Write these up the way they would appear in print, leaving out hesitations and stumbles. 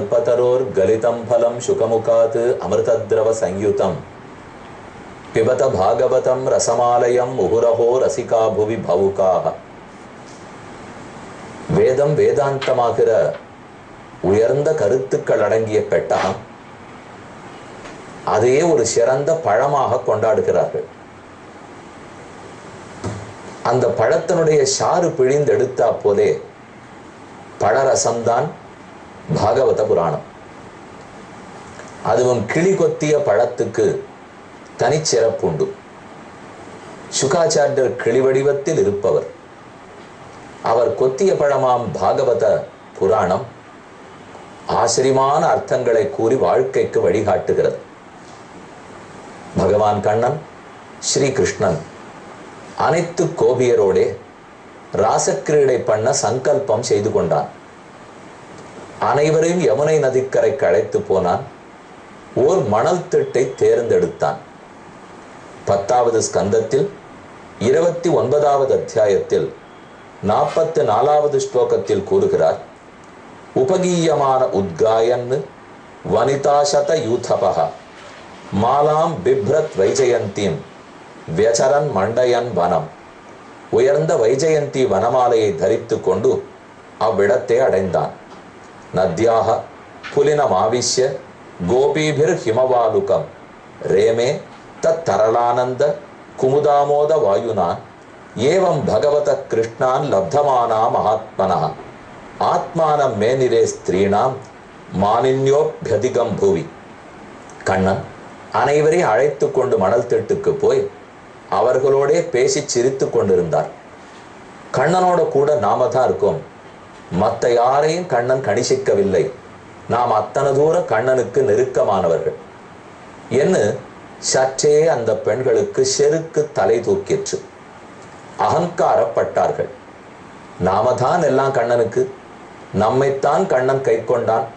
கல்பதரோர் கலிதம் பலம் சுகமுகாத் அமிர்தத்ரவ சயுதம் பிபத பாகவதம் ரசமாலயம் முகுரஹோ ரசிகா புவி பவுகாக. வேதம் வேதாந்தமாகிற உயர்ந்த கருத்துக்கள் அடங்கிய பெட்டகம், அதையே ஒரு சிறந்த பழமாக கொண்டாடுகிறார்கள். அந்த பழத்தினுடைய சாறு பிழிந்து எடுத்தா போலே பழரசம்தான் பாகவத புராணம். அதுவும் கிளி கொத்திய பழத்துக்கு தனிச்சிறப்புண்டு. சுகாச்சாரியர் கிளி வடிவத்தில் இருப்பவர். அவர் கொத்திய பழமாம் பாகவத புராணம் ஆச்சரியமான அர்த்தங்களை கூறி வாழ்க்கைக்கு வழிகாட்டுகிறது. பகவான் கண்ணன் ஸ்ரீகிருஷ்ணன் அனைத்து கோபியரோடே ராசக்கிரீடை பண்ண சங்கல்பம் செய்து கொண்டான். அனைவரையும் யமுனை நதிக்கரைக்கு அழைத்து போனான். ஓர் மணல் திட்டை தேர்ந்தெடுத்தான். 10வது ஸ்கந்தத்தில் 29வது அத்தியாயத்தில் 44வது ஸ்லோகத்தில் கூறுகிறார், உபகீயமான உத்காயன் வனிதாசத யூதபக மாலாம் பிப்ரத் வைஜயந்தீம் வியச்சரன் மண்டயன் வனம். உயர்ந்த வைஜயந்தி வனமாலையை தரித்து கொண்டு அவ்விடத்தை அடைந்தான். நத்யாக புலினமாவிஷ்ய கோபீபிர் ஹிமவாலுகம் ரேமே தத்தரளானந்த குமுதாமோத வாயுனான் ஏவம் பகவத கிருஷ்ணான் லப்தமானா மகாத்மனா ஆத்மானம் மேனிரே ஸ்திரீணாம் மானின்யோப்யதிகம் பூவி. கண்ணன் அனைவரையும் அழைத்து கொண்டு மணல் திட்டுக்கு போய் அவர்களோடே பேசி சிரித்து கொண்டிருந்தார். கண்ணனோட கூட நாம தான் இருக்கோம், மற்ற யாரையும் கண்ணன் கணிசிக்கவில்லை, நாம் அத்தனை தூர கண்ணனுக்கு நெருக்கமானவர்கள் என்று சற்றே அந்த பெண்களுக்கு செருக்கு தலை தூக்கிற்று. அகங்காரப்பட்டார்கள். நாம தான் எல்லாம் கண்ணனுக்கு, நம்மைத்தான் கண்ணன் கை கொண்டான்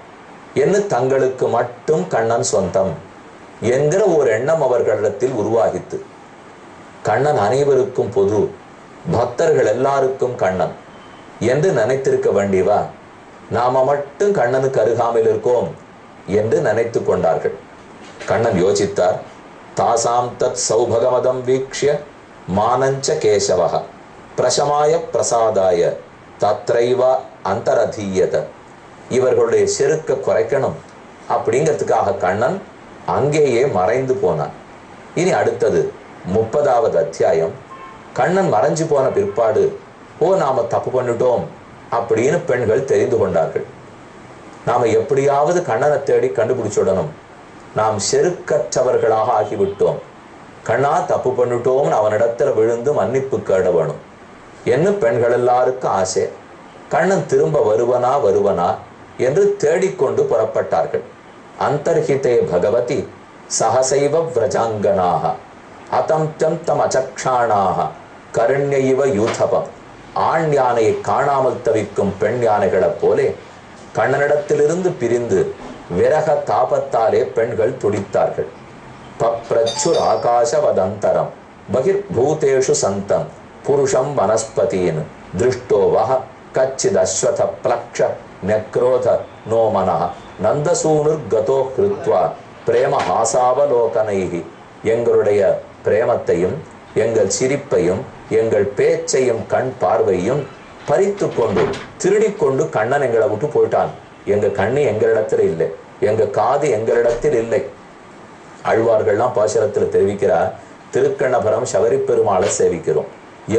என்று தங்களுக்கு மட்டும் கண்ணன் சொந்தம் என்கிற ஒரு எண்ணம் அவர்களிடத்தில் உருவாகித்து. கண்ணன் அனைவருக்கும் பொது, பக்தர்கள் எல்லாருக்கும் கண்ணன் என்று நினைத்திருக்க வேண்டியவா, நாம மட்டும் கண்ணனுக்கு அருகாமையில் இருக்கோம் என்று நினைத்து கொண்டார்கள். கண்ணன் யோசித்தார். தாசாம் தத் சௌபகமதம் வீக்ஷ்ய மானஞ்ச கேசவக பிரசமாய பிரசாதாய தத்ரைவா அந்தரதீயத. இவர்களுடைய செருக்க குறைக்கணும் அப்படிங்கிறதுக்காக கண்ணன் அங்கேயே மறைந்து போனான். இனி அடுத்தது 30வது அத்தியாயம். கண்ணன் மறைஞ்சு போன பிற்பாடு நாம தப்பு பண்ணிட்டோம் அப்படின்னு பெண்கள் தெரிந்து கொண்டார்கள். நாம எப்படியாவது கண்ணனை தேடி கண்டுபிடிச்சுடணும், நாம் செருக்கற்றவர்களாக ஆகிவிட்டோம், கண்ணா தப்பு பண்ணிட்டோம்னு அவனிடத்துல விழுந்து மன்னிப்பு கேட வேணும் என்று பெண்கள் எல்லாருக்கும் ஆசை. கண்ணன் திரும்ப வருவனா என்று தேடிக்கொண்டு புறப்பட்டார்கள். அந்தர்ஹிதே பகவதி சஹசைவ விரஜாங்கனாக அதம் தம் அச்சக்ஷாணாக கருண்ய இவ யூதபம். ஆண் யானையை காணாமல் தவிக்கும் பெண் யானைகளைப் போலே கண்ணனிடத்திலிருந்து பிரிந்து விரக தாபத்தாலே பெண்கள் துடித்தார்கள். பப்ரச்சுர் ஆகாசவதந்தரம் பகிர்பூதேஷு சந்தம் புருஷம் வனஸ்பதீன் திருஷ்டோவஹ கச்சித் அஸ்வத ப்ளக்ஷ நக்ரோத நோமனஹ நந்தசூனுர் கதோ கிருத்வா பிரேம ஹாசாவலோகனைஹி. எங்களுடைய பிரேமத்தையும் எங்கள் சிரிப்பையும் எங்கள் பேச்சையும் கண் பார்வையும் பறித்து கொண்டு திருடிக்கொண்டு கண்ணன் எங்களை விட்டு போயிட்டான். எங்க கண்ணு எங்களிடத்தில் இல்லை, எங்க காது எங்களிடத்தில் இல்லை. ஆழ்வார்கள்லாம் பாசுரத்தில் தெரிவிக்கிறார், திருக்கண்ணபுரம் சபரி பெருமாளை சேவிக்கிறோம்.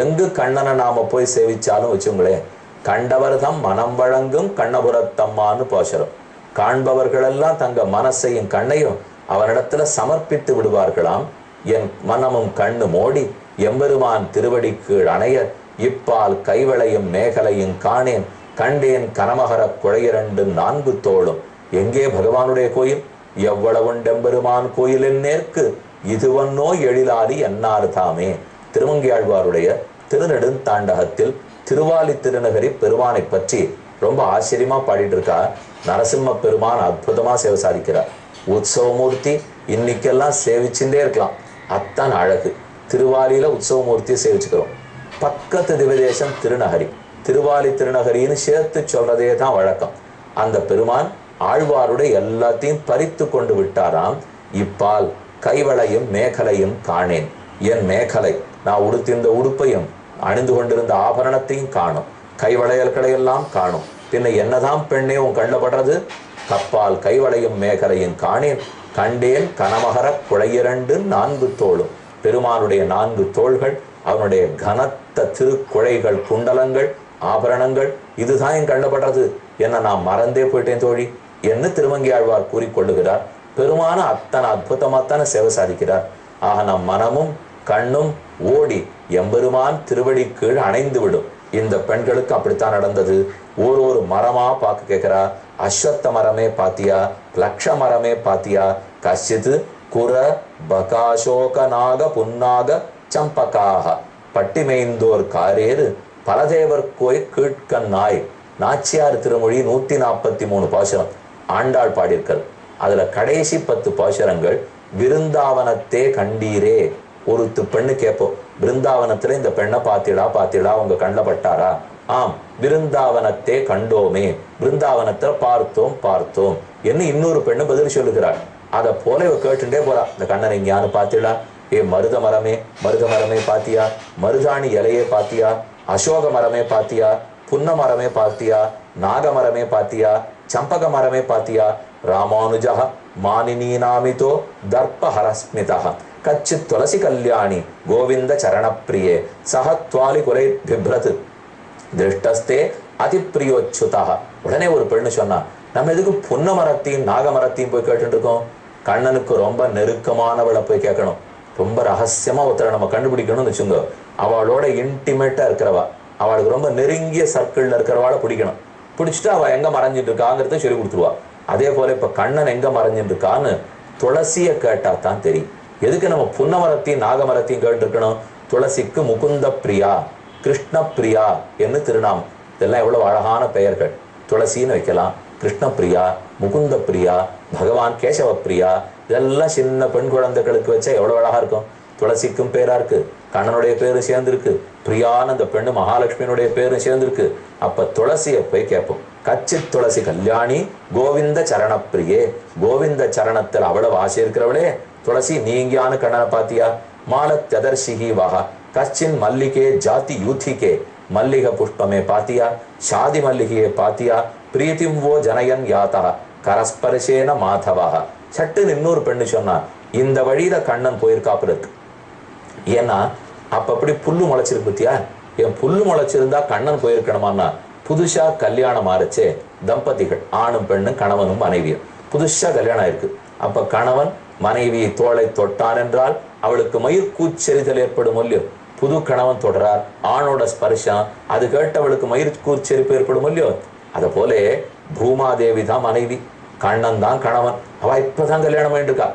எங்கு கண்ணனை நாம போய் சேவிச்சாலும் வச்சுங்களேன், கண்டவர் தம் மனம் வழங்கும் கண்ணபுரத்தம்மான்னு பாசுரம். காண்பவர்களெல்லாம் தங்க மனசையும் கண்ணையும் அவனிடத்துல சமர்ப்பித்து விடுவார்களாம். என் மனமும் கண்ணு மோடி எம்பெருமான் திருவடி கீழ் அணைய இப்பால் கைவளையும் மேகலையும் காணேன் கண்டேன் கனமகர குழையிரண்டு 4 தோளும். எங்கே பகவானுடைய கோயில், எவ்வளவுண்டெம்பெருமான் கோயிலின் நேர்க்கு இதுவன்னோ எழிலாதி என்னார் தாமே. திருமங்கையாழ்வாருடைய திருநெடுந்தாண்டகத்தில் திருவாலி திருநகரி பெருமானை பற்றி ரொம்ப ஆச்சரியமா பாடிட்டு இருக்கா. நரசிம்ம பெருமான் அற்புதமா சேவை சாதிக்கிறார். உற்சவமூர்த்தி இன்னைக்கெல்லாம் சேவிச்சுட்டே இருக்கலாம், அத்தான் அழகு. திருவாலியில உற்சவமூர்த்தியை சேவிச்சுக்கிறோம். பக்கத்து திவதேசம் திருநகரி, திருவாலி திருநகரின்னு சேர்த்து சொல்றதே தான் வழக்கம். அந்த பெருமான் ஆழ்வாருடைய எல்லாத்தையும் பறித்து கொண்டு விட்டாராம். இப்பால் கைவளையும் மேகலையும் காணேன். என் மேகலை, நான் உடுத்திருந்த உடுப்பையும் அணிந்து கொண்டிருந்த ஆபரணத்தையும் காணும், கைவளையல்களை எல்லாம் காணும். பின்ன என்னதான் பெண்ணே உன் கண்ணில் படுறது? கப்பால் கைவளையும் மேகலையும் காணேன், கண்டேன் கனமகர குழையிரண்டு 4 தோளும். பெருமானுடைய 4 தோள்கள், அவனுடைய கனத்த திருக்குழைகள், குண்டலங்கள், ஆபரணங்கள், இதுதான் என் கண்டப்படுறது. என்ன நான் மறந்தே போயிட்டேன் தோழி என்று திருமங்கியாழ்வார் கூறிக்கொள்ளுகிறார். பெருமான அத்தனை அற்புதமாத்தான சேவை சாதிக்கிறார். ஆக நம் மனமும் கண்ணும் ஓடி எம்பெருமான் திருவடி கீழ் அணைந்து விடும். இந்த பெண்களுக்கு அப்படித்தான் நடந்தது. ஒரு மரமா பார்க்க கேட்கிறா. அஸ்வத்த மரமே பாத்தியா, லக்ஷ மரமே பாத்தியா, கஷ்டித் குர பகாசோக நாக புன்னாக சம்பகாக பட்டிமைந்தோர் காரேறு பலதேவர் கோய் கீழ்கண் நாய். நாச்சியார் திருமொழி 143 பாசுரம் ஆண்டாள் பாடியிருக்கிறது. அதுல கடைசி 10 பாசுரங்கள் விருந்தாவனத்தே கண்டீரே. ஒரு பெண்ணு கேட்போம், பிருந்தாவனத்துல இந்த பெண்ணை பாத்திடா உங்க கண்ணில் பட்டாரா? ஆம், விருந்தாவனத்தே கண்டோமே, பிருந்தாவனத்துல பார்த்தோம் என்ன இன்னொரு பெண்ணு பதில் சொல்லுகிறாள். அதை போல இவ கேட்டுட்டே போறா. இந்த கண்ணனை இங்கேயானு பாத்திடா? ஏ மருத மரமே பாத்தியா? மருதாணி இலையே பாத்தியா? அசோக மரமே பாத்தியா? புன்ன மரமே பாத்தியா? நாகமரமே பாத்தியா? சம்பக மரமே பாத்தியா? ராமானுஜா மானினி நாமிதோ தர்ப்ப ஹரஸ்மிதா கச்சித் துளசி கல்யாணி கோவிந்த சரணப்பிரியே சஹத்வாலி குலை பிப்ரத் திருஷ்டஸ்தே அதிப்பிரியோச்சுதா. உடனே ஒரு பெண்ணு சொன்னா, நம்ம எதுக்கு புன்ன மரத்தையும் நாகமரத்தையும் போய் கேட்டு இருக்கோம்? கண்ணனுக்கு ரொம்ப நெருக்கமானவளை போய் கேட்கணும். ரொம்ப ரகசியமா ஒருத்தரை நம்ம கண்டுபிடிக்கணும்னு வச்சுங்க. அவளோட இன்டிமேட்டா இருக்கிறவா, அவளுக்கு ரொம்ப நெருங்கிய சர்க்கிள்ல இருக்கிறவாளை பிடிக்கணும். பிடிச்சிட்டு அவள் எங்க மறைஞ்சிட்டு இருக்காங்கிறத சொல்லி கொடுத்துருவா. அதே போல இப்ப கண்ணன் எங்க மறைஞ்சிட்டு இருக்கான்னு துளசிய கேட்டா தான் தெரியும். எதுக்கு நம்ம புன்னமரத்தையும் நாகமரத்தையும் கேட்டுருக்கணும்? துளசிக்கு முகுந்த பிரியா, கிருஷ்ண பிரியா என்று திருநாமம். இதெல்லாம் எவ்வளவு அழகான பெயர்கள். துளசின்னு வைக்கலாம், கிருஷ்ண பிரியா, முகுந்த பிரியா, பகவான் கேசவ பிரியா. இதெல்லாம் சின்ன பெண் குழந்தைகளுக்கு வச்சா எவ்வளவு அழகா இருக்கும். துளசிக்கும் பேரா இருக்கு, கண்ணனுடைய பேரும் சேர்ந்திருக்கு, பிரியான்னு அந்த பெண்ணு மகாலட்சுமியினுடைய பேரும் சேர்ந்திருக்கு. அப்ப துளசியை போய் கேட்போம். கச்சித் துளசி கல்யாணி கோவிந்த சரணப்பிரியே. கோவிந்த சரணத்தில் அவ்வளவு ஆசை இருக்கிறவளே துளசி, நீங்கியான கண்ணனை பாத்தியா? மாலத்யதர்ஷிகி வகா கச்சின் மல்லிகே ஜாதி யூதிகே. மல்லிக புஷ்பமே பாத்தியா? ஷாதி மல்லிகையே பாத்தியா? பிரீத்திம் ஓ ஜனயன் யாத்தா கரஸ்பரிசேன மாதவா. சட்டுன்னு இன்னொரு பெண்ணு சொன்னா, இந்த வழியில கண்ணன் போயிருக்காப்புல இருக்கு. ஏன்னா அப்ப அப்படி புல்லு முளைச்சிருக்கு பத்தியா? என் புல்லு முளைச்சிருந்தா கண்ணன் போயிருக்கணுமான்னா, புதுசா கல்யாணம் ஆரச்சே தம்பதிகள், ஆணும் பெண்ணும் கணவனும் மனைவியும் புதுசா கல்யாணம் ஆயிருக்கு. அப்ப கணவன் மனைவி தோளை தொட்டான் என்றால் அவளுக்கு மயிர்கூச்செறிதல் ஏற்படும் இல்லையோ? புது கணவன் தொடரார், ஆணோட ஸ்பர்ஷம், அது கேட்டு அவளுக்கு மயிர்கூச்செரிப்பு ஏற்படும் இல்லையோ? அதை போல பூமாதேவி தான் மனைவி, கண்ணன் தான் கணவன். அவ இப்பதான் கல்யாணம் பண்ணிருக்கா.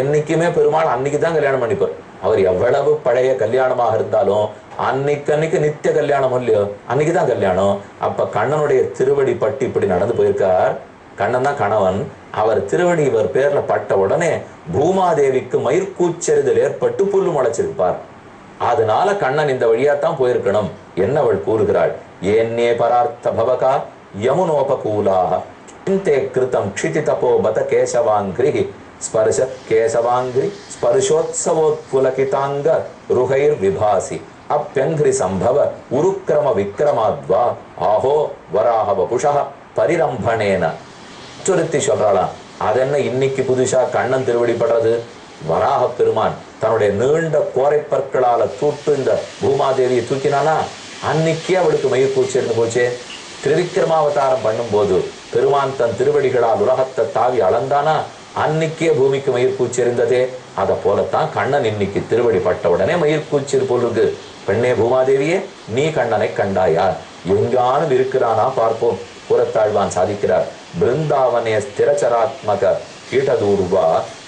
என்னைக்குமே பெருமாள் அன்னைக்கு தான் கல்யாணம் பண்ணிப்பார். அவர் எவ்வளவு பழைய கல்யாணமாக இருந்தாலும் அன்னைக்கு நித்திய கல்யாணம் இல்லையோ? அன்னைக்குதான் கல்யாணம். அப்ப கண்ணனுடைய திருவடி பட்டு இப்படி நடந்து போயிருக்கார். கண்ணன் தான் கணவன். அவர் திருவடி இவர் பேர்ல பட்ட உடனே பூமாதேவிக்கு மயிர்கூச்செறிதல் ஏற்பட்டு புல்லு முளைச்சிருப்பார். அதனால கண்ணன் இந்த வழியாத்தான் போயிருக்கணும் என்ன அவள் கூறுகிறாள். ஏன்னே பரார்த்த பவகா யமுனோபகூலாக சிந்தே கிருதம் க்ஷிதி தபோ பத கேசவாங்கிரி ஸ்பர்ஷ கேசவாங்கிரி ஸ்பர்ஷோத்சவோத்புலகிதாங்க ருகைர் விபாசி அப்யங்கிரி சம்பவ உருக்கிரம விக்ரமாத்வா ஆஹோ வராஹ வபுஷா பரிரம்பணேன. சுருத்தி சொல்றாளாம். அதென்ன இன்னைக்கு புதுசா கண்ணன் திருவடி படுறது? வராக பெருமான் தன்னுடைய நீண்ட கோரை பற்களால தூட்டு இந்த பூமாதேவியை தூக்கினானா, அன்னைக்கே அவளுக்கு மயிர் பூச்சிருந்து போச்சே. திரிவிக்ரமாவதாரம் பண்ணும் போது பெருமான் தன் திருவடிகளால் உலகத்தை தாவி அளந்தானா, அன்னைக்கே பூமிக்கு மயிர் பூச்சிருந்ததே. அதை போலத்தான் கண்ணன் இன்னைக்கு திருவடி பட்ட உடனே மயிர் பூச்சிரு போல் இருக்கு. பெண்ணே பூமாதேவியே, நீ கண்ணனை கண்டாயா? எங்கானும் இருக்கிறானா பார்ப்போம். புறத்தாழ்வான் சாதிக்கிறார். பிருந்தாவனே ஸ்திரச்சராத்மக கீட்டதூர்வா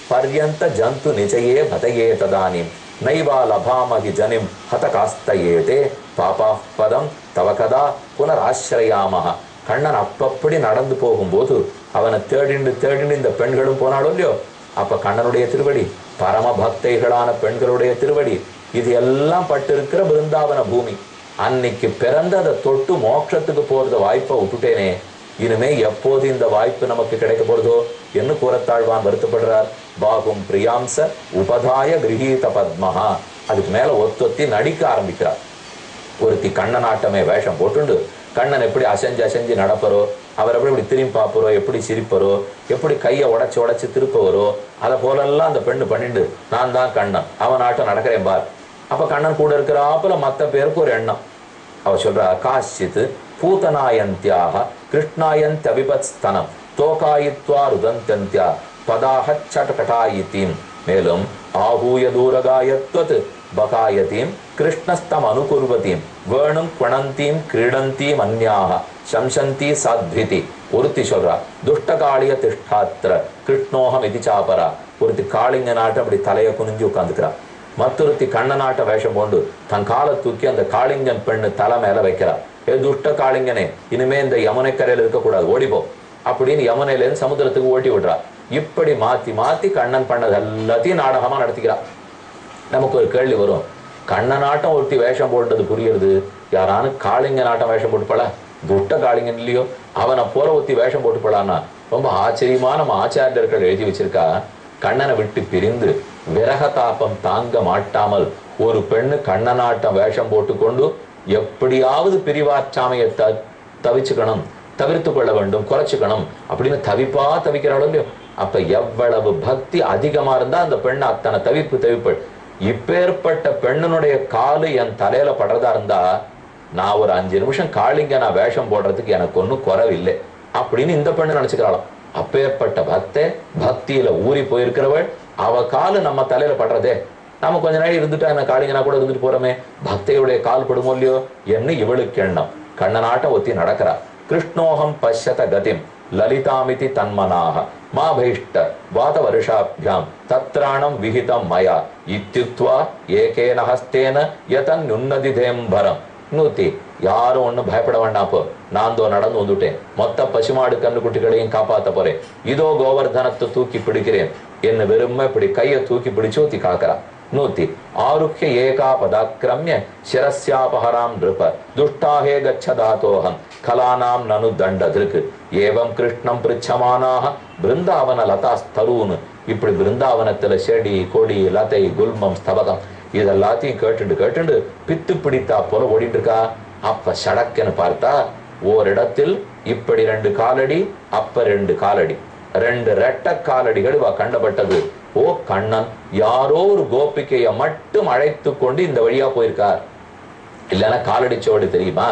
பர்யந்த ஜந்து நிஜயே பதையே ததானிம் நைவா லபாமகி ஜனிம் ஹதகாஸ்தயேதே பாபா பதம் தவகதா புனராசிரயாமஹ. கண்ணன் அப்பப்படி நடந்து போகும்போது அவனை தேடிண்டு இந்த பெண்களும் போனாலும் இல்லையோ? அப்ப கண்ணனுடைய திருவடி, பரம பக்தைகளான பெண்களுடைய திருவடி, இது எல்லாம் பட்டிருக்கிற பிருந்தாவன பூமி. அன்னைக்கு பிறந்த அதை தொட்டு மோட்சத்துக்கு போறது வாய்ப்பை விட்டுட்டேனே, இனிமே எப்போது இந்த வாய்ப்பு நமக்கு கிடைக்க போறதோ என்று கூறத்தாழ்வான் வருத்தப்படுறார். பாகும் பிரியாம்ச உபதாய கிரகீத பத்மஹா. அதுக்கு மேல ஒத்தொத்தி நடிக்க ஆரம்பிக்கிறார். ஒருத்தி கண்ணனாட்டமே வேஷம் போட்டுண்டு கண்ணன் எப்படி அசைஞ்சு அசைஞ்சு நடப்பரோ, அவர் எப்படி திரும்பி பார்ப்பரோ, எப்படி சிரிப்பரோ, எப்படி கையை உடைச்சு உடைச்சு திருப்பவரோ, அதை போலெல்லாம் அந்த பெண்ணு பண்ணிண்டு நான் தான் கண்ணன், அவன் ஆட்டம் நடக்கிறேன் பார். அப்ப கண்ணன் கூட இருக்கிறாப்புல மற்ற பேருக்கு ஒரு எண்ணம். அவ சொல்றா, காசித் பூதனாயந்தியாக கிருஷ்ணாயந்த் அபிபத் ஸ்தனம் தோகாயித்வா ருதந்தந்தியா பதாக சட்டகட்டாயித்தீம். மேலும் ஆகூய தூரகாயத்வத் பகாயதீம் கிருஷ்ணஸ்தம் அனுகுர்வதீம் வேணும் குணந்தீம் கிரீடந்தீம் அந்யாக சம்சந்தி சாத்விதி. ஒருத்தி சொல்றா, துஷ்டகாளிய திஷ்டாத்திர கிருஷ்ணோகம் இது சாபரா. ஒருத்தி காளிங்க நாட்டு அப்படி தலையை குனிஞ்சு உட்காந்துக்கிறா. மற்றொருத்தி கண்ணனாட்ட வேஷம் போண்டு தன் காலை தூக்கி அந்த காளிங்கன் பெண்ணு தலை மேல வைக்கிறா. ஏ துஷ்ட காளிங்கனே, இனிமே இந்த யமுனை கரையில இருக்கக்கூடாது, ஓடிப்போ அப்படின்னு யமுனையிலேருந்து சமுத்திரத்துக்கு ஓட்டி விடுறா. இப்படி மாத்தி மாத்தி கண்ணன் பண்ணது எல்லாத்தையும் நாடகமா நடத்திக்கிறா. நமக்கு ஒரு கேள்வி வரும், கண்ணனாட்டம் ஒருத்தி வேஷம் போட்டது புரியுறது, யாரானு காளிங்க நாட்டம் வேஷம் போட்டுப்பல, துஷ்ட காளிங்கன் இல்லையோ அவனை போல ஒருத்தி வேஷம் போட்டுப்பலான்னா ரொம்ப ஆச்சரியமா நம்ம ஆச்சாரியர்கள் எழுதி வச்சிருக்கா. கண்ணனை விட்டு பிரிந்து விரக தாபம் தாங்க மாட்டாமல் ஒரு பெண்ணு கண்ணனாட்டம் வேஷம் போட்டுக்கொண்டு எப்படியாவது பிரிவாற்றாமையை தவிச்சுக்கணும், தவிர்த்து கொள்ள வேண்டும், குறைச்சுக்கணும் அப்படின்னு தவிப்பா தவிக்கிறாளோ இல்லையோ. அப்ப எவ்வளவு பக்தி அதிகமா இருந்தா அந்த பெண்ணு அத்தனை தவிப்பு. இப்பேற்பட்ட பெண்ணனுடைய காலு என் தலையில படுறதா இருந்தா நான் ஒரு 5 நிமிஷம் காளிங்க நான் வேஷம் போடுறதுக்கு எனக்கு ஒன்றும் குறைவில்லை அப்படின்னு இந்த பெண்ணு நினைச்சுக்கிறாளாம். அப்பேற்பட்ட பக்தியில ஊறி போயிருக்கிறவள் அவ காலு நம்ம தலையில படுறதே, நம்ம கொஞ்ச நாள் இருந்துட்டா என்ன காளிங்கனா கூட இருந்துட்டு போறோமே, பக்தியுடைய கால் படுமோ இல்லையோ என்ன இவளுக்கு எண்ணம். கண்ணனாட்டம் ஒத்தி நடக்கிறா. கிருஷ்ணோகம் பஷ்யத கதிம் லலிதாமிதி தன்மனாக மாபைஷ்ட வாத வருஷாபியாம் தத்ராணம் விஹிதம் மயா இத்யுக்த்வா ஏகேன ஹஸ்தேன யதன் உன்னதி தேம்பரம். நூத்தி யாரும் ஒன்னும் பயப்பட வேண்டாப்போ, நான் தோ நடந்து வந்துட்டேன், மொத்த பசுமாடு கண்ணுக்குட்டிகளையும் காப்பாத்த போறேன், இதோ கோவர்தனத்தை தூக்கி பிடிக்கிறேன் என்ன வெறுமை இப்படி கையை தூக்கி பிடிச்சு ஊத்தி காக்கிறா. நூத்தி ஆருக்கிய ஏகா பதாக்கிரமிய சிரஸ்யாபஹராம் நிருப துஷ்டாஹே கச்சதாதோகம் கலானாம் நனு தண்டதிருக்கு ஏவம் கிருஷ்ணம் பிரிச்சமானாக பிருந்தாவன லதாஸ்தரூன்னு. இப்படி பிருந்தாவனத்துல செடி கொடி லதை குல்மம் ஸ்தபகம் இதெல்லாத்தையும் கேட்டுண்டு பித்து பிடித்தா போல ஓடிட்டு இருக்கா. அப்ப சடக்குன்னு பார்த்தா ஓரிடத்தில் இப்படி 2 காலடி, அப்ப 2 காலடி, 2 ரெட்ட காலடிகள் கண்டப்பட்டது. ஓ கண்ணன் யாரோ ஒரு கோபிக்கைய மட்டும் அழைத்து கொண்டு இந்த வழியா போயிருக்கார். இல்லைன்னா காலடி சோடு தெரியுமா,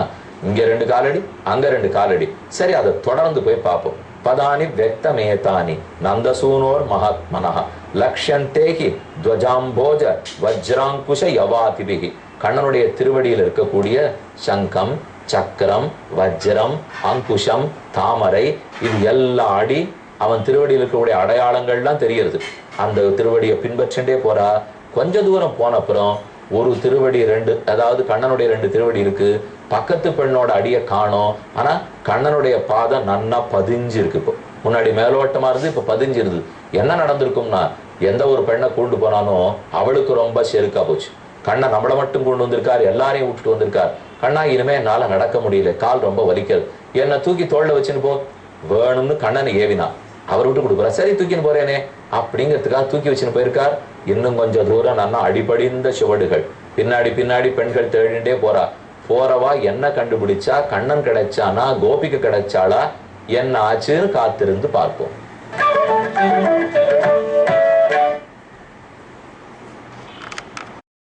இங்க 2 காலடி அங்க 2 காலடி. சரி, அதை தொடர்ந்து போய் பார்ப்போம். பதானி வெக்தமேதானி நந்தசூனோர் மகாத்மனஹ லக்ஷந்தேகி துவஜாம்போஜ வஜ்ராங்குஷ யவாதிபிகி. கண்ணனுடைய திருவடியில் இருக்கக்கூடிய சங்கம், சக்கரம், வஜ்ரம், அங்குஷம், தாமரை இது எல்லாம் ஆடி அவன் திருவடியில் இருக்கக்கூடிய அடையாளங்கள்லாம் தெரியுது. அந்த திருவடியை பின்பற்றே போறா. கொஞ்ச தூரம் போன அப்புறம் ஒரு திருவடி 2, அதாவது கண்ணனுடைய 2 திருவடி இருக்கு. பக்கத்து பெண்ணோட அடியை காணோம். ஆனா கண்ணனுடைய பாதம் நன்னா பதிஞ்சு இருக்கு. இப்போ முன்னாடி மேலோட்டமா இருந்து இப்ப பதிஞ்சிருது. என்ன நடந்திருக்கும்னா, எந்த ஒரு பெண்ணை கூண்டு போனானோ அவளுக்கு ரொம்ப செருக்கா போச்சு. கண்ணன் நம்மளை மட்டும் கொண்டு வந்திருக்கார், எல்லாரையும் விட்டுட்டு வந்திருக்கார். கண்ணா இனிமே என்னால நடக்க முடியல, கால் ரொம்ப வலிக்கிறது, என்னை தூக்கி தோல்ல வச்சுன்னு போ வேணும்னு கண்ணனை ஏவினா. அவர் விட்டு கொடுக்குறா. சரி தூக்கின்னு போறேனே அப்படிங்கிறதுக்காக தூக்கி வச்சுன்னு போயிருக்கார். இன்னும் கொஞ்சம் தூரம் நல்லா அடிபடிந்த சுவடுகள், பின்னாடி பெண்கள் தேடிண்டே போறவா என்ன கண்டுபிடிச்சா, கண்ணன் கிடைச்சானா, கோபிக்கு கிடைச்சாளா, என்ன ஆச்சுன்னு காத்திருந்து பார்ப்போம்.